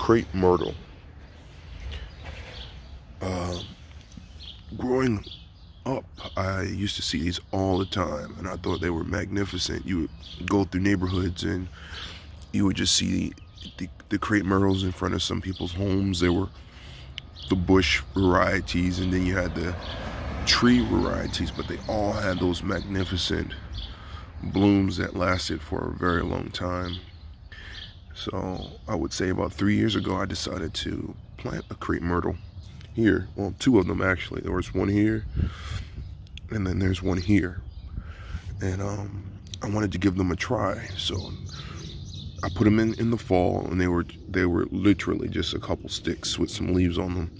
crepe myrtle. Growing up, I used to see these all the time, and I thought they were magnificent. You would go through neighborhoods and you would just see the crepe myrtles in front of some people's homes. They were the bush varieties, and then you had the tree varieties, but they all had those magnificent blooms that lasted for a very long time. So I would say about 3 years ago, I decided to plant a crepe myrtle here. Well, two of them actually. There was one here, and then there's one here. And I wanted to give them a try. So I put them in the fall, and they were literally just a couple sticks with some leaves on them.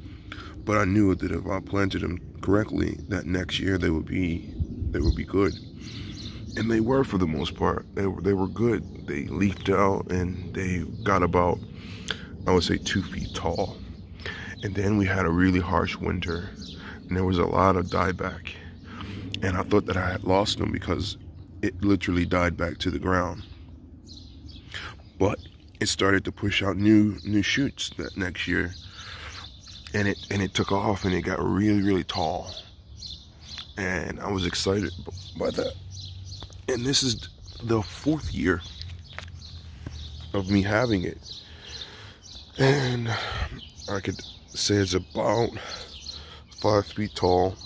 But I knew that if I planted them correctly, that next year they would be good. And they were, for the most part. They were good. They leafed out, and they got about, I would say, 2 feet tall. And then we had a really harsh winter, and there was a lot of dieback. And I thought that I had lost them because it literally died back to the ground. But it started to push out new shoots that next year, and it took off, and it got really tall. And I was excited by that. And this is the 4th year of me having it, and I could say it's about 5 feet tall.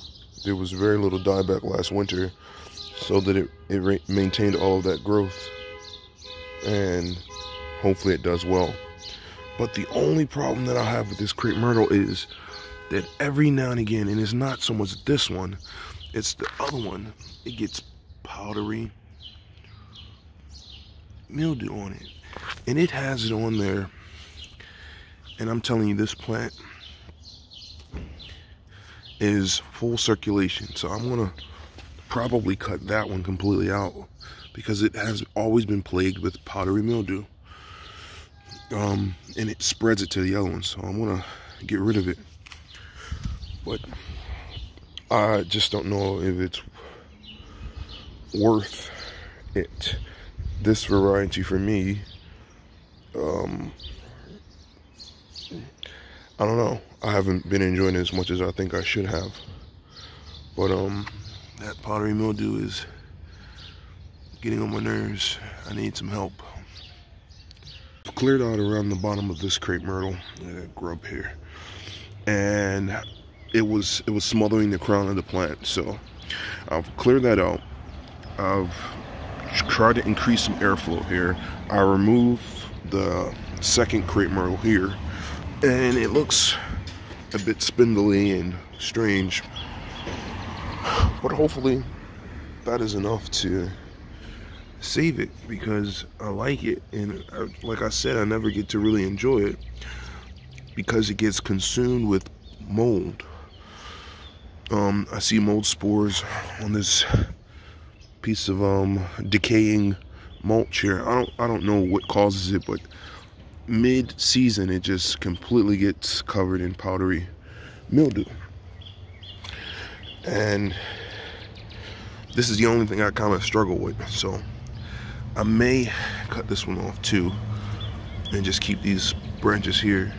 There was very little dieback last winter, so that it maintained all of that growth, and hopefully it does well. But the only problem that I have with this crepe myrtle is that every now and again, and it's not so much this one, it's the other one, it gets powdery mildew on it, and it has it on there. And I'm telling you, this plant is full circulation, so I'm gonna probably cut that one completely out because it has always been plagued with powdery mildew, and it spreads it to the other one, so I'm gonna get rid of it. But I just don't know if it's worth it. This variety for me, I don't know. I haven't been enjoying it as much as I think I should have. But that powdery mildew is getting on my nerves. I need some help. I've cleared out around the bottom of this crepe myrtle, that grub here, and it was smothering the crown of the plant. So I've cleared that out. I've tried to increase some airflow here. I removed the second crepe myrtle here, and it looks a bit spindly and strange, but hopefully that is enough to save it, because I like it, and like I said, I never get to really enjoy it because it gets consumed with mold. I see mold spores on this piece of decaying mulch here. I don't know what causes it, but mid-season it just completely gets covered in powdery mildew. And this is the only thing I kind of struggle with, so I may cut this one off too and just keep these branches here,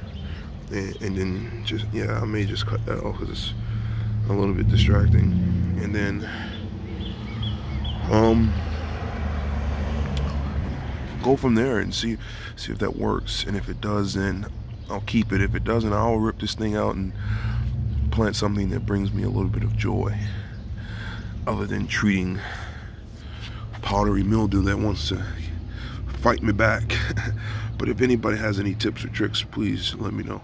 and then just, yeah, I may just cut that off because it's a little bit distracting. And then go from there and see if that works. And if it does, then I'll keep it. If it doesn't, I'll rip this thing out and plant something that brings me a little bit of joy, other than treating powdery mildew that wants to fight me back. But if anybody has any tips or tricks, please let me know.